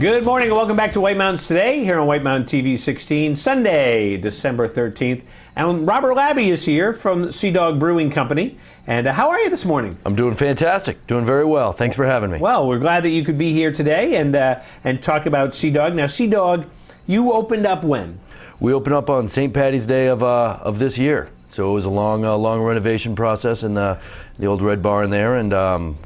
Good morning and welcome back to White Mountains Today here on White Mountain TV 16, Sunday, December 13th. And Robert Labby is here from Sea Dog Brewing Company. And how are you this morning? I'm doing fantastic, doing very well. Thanks for having me. Well, we're glad that you could be here today and talk about Sea Dog. Now, Sea Dog, you opened up when? We opened up on St. Patty's Day of this year. So it was a long renovation process in the old Red Barn there, and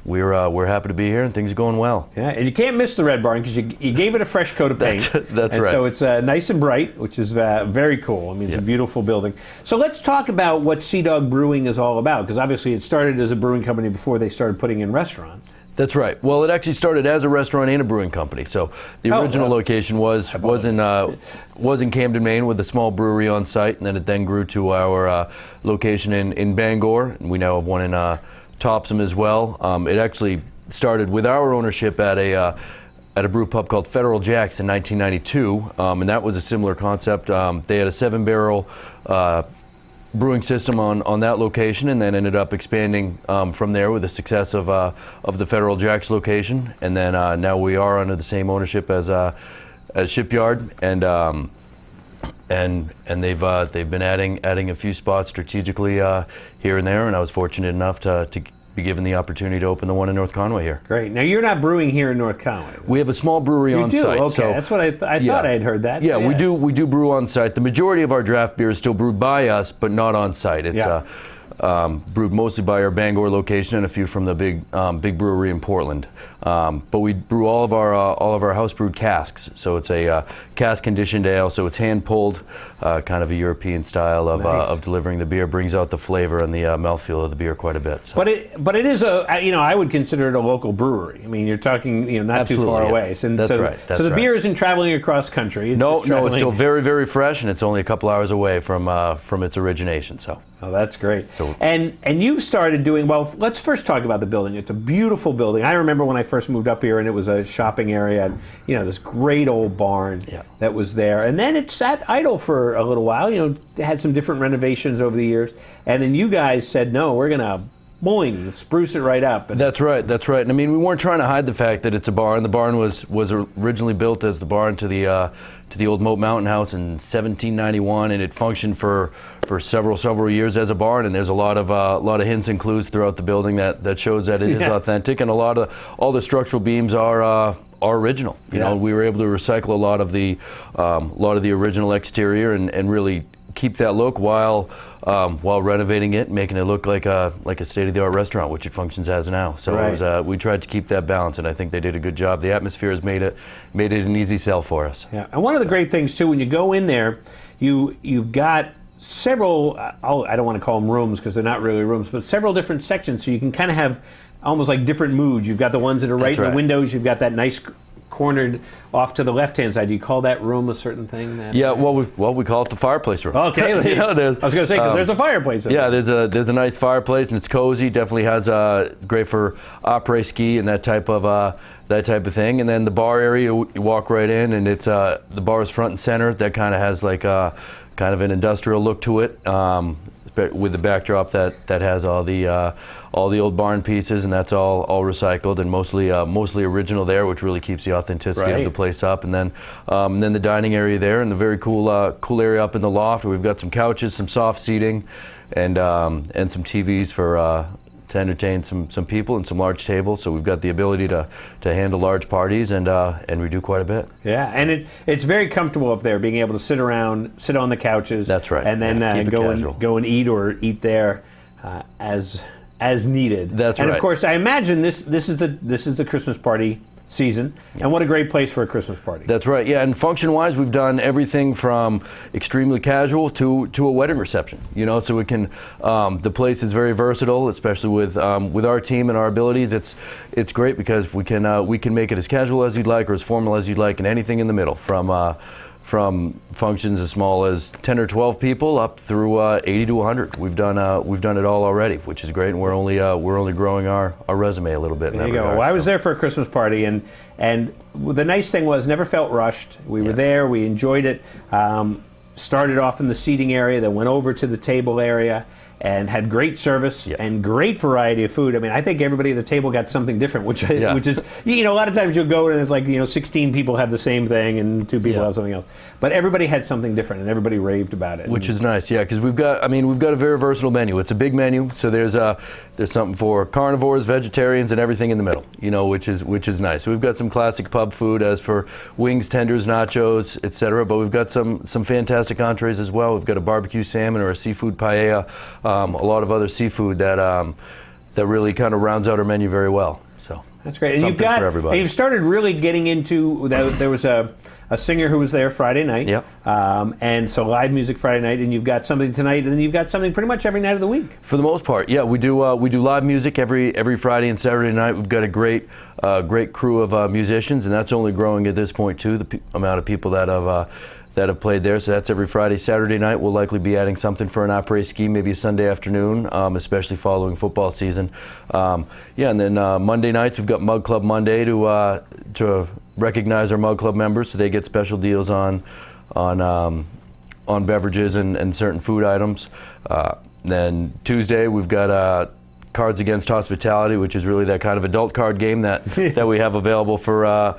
we're happy to be here, and things are going well. Yeah, and you can't miss the Red Barn because you gave it a fresh coat of paint. That's right. So it's nice and bright, which is very cool. I mean, it's a beautiful building. So let's talk about what Sea Dog Brewing is all about, because obviously it started as a brewing company before they started putting in restaurants. That's right. Well, it actually started as a restaurant and a brewing company. So the original location was in Camden, Maine, with a small brewery on site, and then it then grew to our location in Bangor, and we now have one in Topsham as well. It actually started with our ownership at a brew pub called Federal Jack's in 1992, and that was a similar concept. They had a 7-barrel brewing system on that location, and then ended up expanding from there with the success of the Federal Jack's location, and then now we are under the same ownership as Shipyard, and they've been adding a few spots strategically here and there, and I was fortunate enough to be given the opportunity to open the one in North Conway here. Great. Now, you're not brewing here in North Conway. We have a small brewery on site. Okay, so, that's what I thought I had heard that. Yeah, we do brew on site. The majority of our draft beer is still brewed by us, but not on site. It's brewed mostly by our Bangor location and a few from the big brewery in Portland. But we brew all of our house brewed casks. So it's a cask-conditioned ale. So it's hand pulled, kind of a European style of delivering the beer. Brings out the flavor and the mouthfeel of the beer quite a bit. So. But it is I would consider it a local brewery. I mean, you're talking not too far away. So, That's right. So the beer isn't traveling across country. No, it's still very, very fresh, and it's only a couple hours away from its origination. So. Oh, that's great. So, and you've started doing, well, let's first talk about the building. It's a beautiful building. I remember when I first moved up here and it was a shopping area and, this great old barn that was there. And then it sat idle for a little while, it had some different renovations over the years. And then you guys said, no, we're going to spruce it right up. That's right. And I mean, we weren't trying to hide the fact that it's a barn. The barn was originally built as the barn to the old Moat Mountain House in 1791, and it functioned for several years as a barn. And there's a lot of hints and clues throughout the building that shows that it is authentic, and all the structural beams are original. You know, we were able to recycle a lot of the original exterior and really keep that look while renovating it, making it look like a state-of-the-art restaurant, which it functions as now. So we tried to keep that balance, and I think they did a good job. The atmosphere has made it an easy sell for us. Yeah, and one of the great things too, when you go in there, you've got several. I don't want to call them rooms because they're not really rooms, but several different sections, so you can kind of have almost like different moods. You've got the ones that are right in the windows. You've got that nice cornered off to the left-hand side. Do you call that room a certain thing? Yeah, we call it the fireplace room. Okay, I was going to say, because there's a fireplace in there. There's a nice fireplace, and it's cozy. Definitely has great for apre ski and that type of thing. And then the bar area, you walk right in, and it's the bar is front and center. That kind of has like kind of an industrial look to it, with the backdrop that has all the old barn pieces, and that's all recycled and mostly original there, which really keeps the authenticity of the place up. And then the dining area there, and the very cool area up in the loft. We've got some couches, some soft seating, and some TVs to entertain some people, and some large tables. So we've got the ability to handle large parties, and we do quite a bit. Yeah, and it's very comfortable up there, being able to sit on the couches. That's right. And then go and eat there as needed. That's right. And of course, I imagine this is the Christmas party season, and what a great place for a Christmas party. That's right. Yeah, and function-wise, we've done everything from extremely casual to a wedding reception. So it can. The place is very versatile, especially with our team and our abilities. It's great because we can make it as casual as you'd like or as formal as you'd like, and anything in the middle, from functions as small as 10 or 12 people up through 80 to 100. We've done it all already, which is great, and we're only growing our resume a a bit. There you go. Well, I was there for a Christmas party, and the nice thing was never felt rushed. We were there, we enjoyed it. Started off in the seating area, then went over to the table area, and had great service and great variety of food. I mean, I think everybody at the table got something different, which is, you know, a lot of times you'll go and it's like, you know, 16 people have the same thing and 2 people have something else. But everybody had something different and everybody raved about it. Which is nice, yeah, because we've got a very versatile menu. It's a big menu, so there's something for carnivores, vegetarians, and everything in the middle, you know, which is nice. So we've got some classic pub food as for wings, tenders, nachos, etc. But we've got some fantastic entrees as well. We've got a barbecue salmon or a seafood paella, a lot of other seafood that really kind of rounds out our menu very well. So that's great. And you've started really getting into that. There was a singer who was there Friday night. Yep. And so live music Friday night, and you've got something tonight, and then you've got something pretty much every night of the week. For the most part, yeah, we do live music every Friday and Saturday night. We've got a great crew of musicians, and that's only growing at this point too. The amount of people that have played there. So that's every Friday. Saturday night we'll likely be adding something for an apre ski, maybe a Sunday afternoon, especially following football season. And then Monday nights we've got Mug Club Monday to recognize our Mug Club members, so they get special deals on beverages and certain food items. Then Tuesday we've got Cards Against Hospitality, which is really that kind of adult card game that we have available for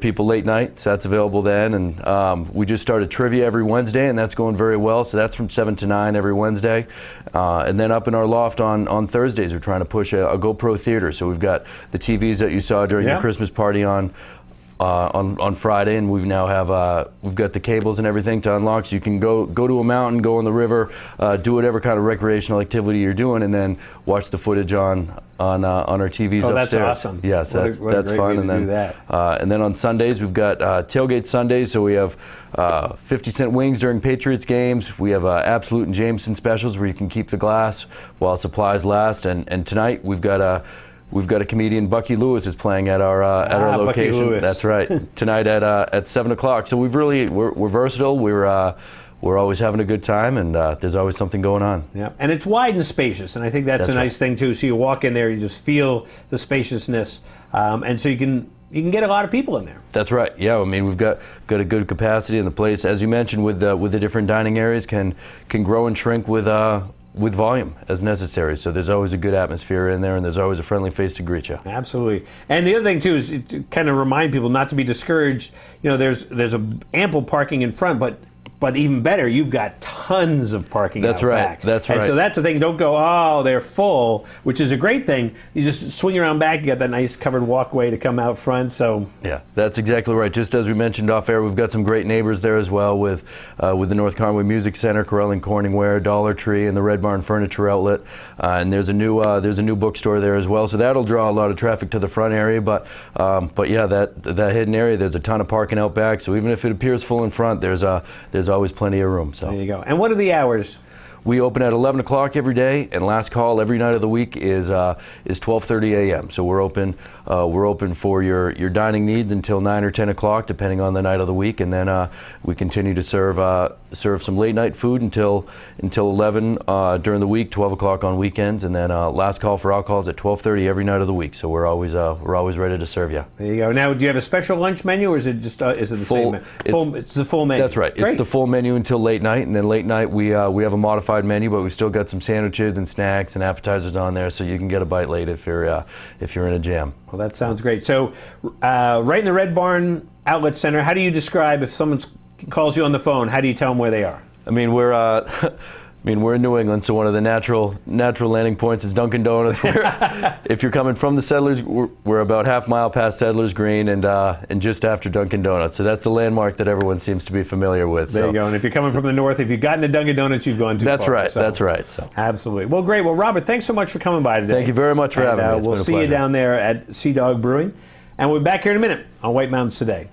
people late night, so that's available then. And we just started trivia every Wednesday, and that's going very well. So that's from 7 to 9 every Wednesday. And then up in our loft on Thursdays, we're trying to push a GoPro theater. So we've got the TVs that you saw during your Christmas party on Friday, and we've got the cables and everything to unlock, so you can go to a mountain, go on the river, do whatever kind of recreational activity you're doing, and then watch the footage on our TVs upstairs. That's awesome. Yes, that's fun. And then on Sundays we've got tailgate Sundays, so we have 50-cent wings during Patriots games. We have Absolute and Jameson specials where you can keep the glass while supplies last. And tonight we've got a comedian, Bucky Lewis, is playing at our location. That's right. Tonight at 7 o'clock. So we're versatile. We're always having a good time, and there's always something going on. Yeah, and it's wide and spacious, and I think that's a nice thing too. So you walk in there, you just feel the spaciousness, and so you can get a lot of people in there. That's right. Yeah, I mean we've got a good capacity in the place, as you mentioned, with the different dining areas can grow and shrink with volume as necessary. So there's always a good atmosphere in there, and there's always a friendly face to greet you. Absolutely. And the other thing too is to kind of remind people not to be discouraged. You know, there's a ample parking in front, but even better, you've got tons of parking out back. That's right. And so that's the thing. Don't go, oh, they're full, which is a great thing. You just swing around back. You got that nice covered walkway to come out front. So yeah, that's exactly right. Just as we mentioned off air, we've got some great neighbors there as well with the North Conway Music Center, Corral and Corningware, Dollar Tree, and the Red Barn Furniture Outlet. And there's a new bookstore there as well. So that'll draw a lot of traffic to the front area. But yeah, that hidden area, there's a ton of parking out back. So even if it appears full in front, there's always plenty of room. So there you go. And what are the hours? We open at 11 o'clock every day, and last call every night of the week is 12:30 a.m. So we're open for your dining needs until 9 or 10 o'clock, depending on the night of the week, and then we continue to serve some late night food until 11 during the week, 12 o'clock on weekends, and then last call for alcohols at 12:30 every night of the week. So we're always ready to serve you. There you go. Now, do you have a special lunch menu, or is it just is it the same? It's the full menu. That's right. Great. It's the full menu until late night, and then late night we have a modified menu, but we've still got some sandwiches and snacks and appetizers on there, so you can get a bite late if you're in a jam. Well, that sounds great. So, right in the Red Barn Outlet Center, how do you describe, if someone calls you on the phone, how do you tell them where they are? I mean, we're in New England, so one of the natural landing points is Dunkin' Donuts. If you're coming from the Settlers, we're about half mile past Settlers Green and just after Dunkin' Donuts. So that's a landmark that everyone seems to be familiar with. There you go. And if you're coming from the north, if you've gotten to Dunkin' Donuts, you've gone too far. That's right. So. That's right. So. Absolutely. Well, great. Well, Robert, thanks so much for coming by today. Thank you very much for having me. We'll see you down there at Sea Dog Brewing, and we'll be back here in a minute on White Mountains Today.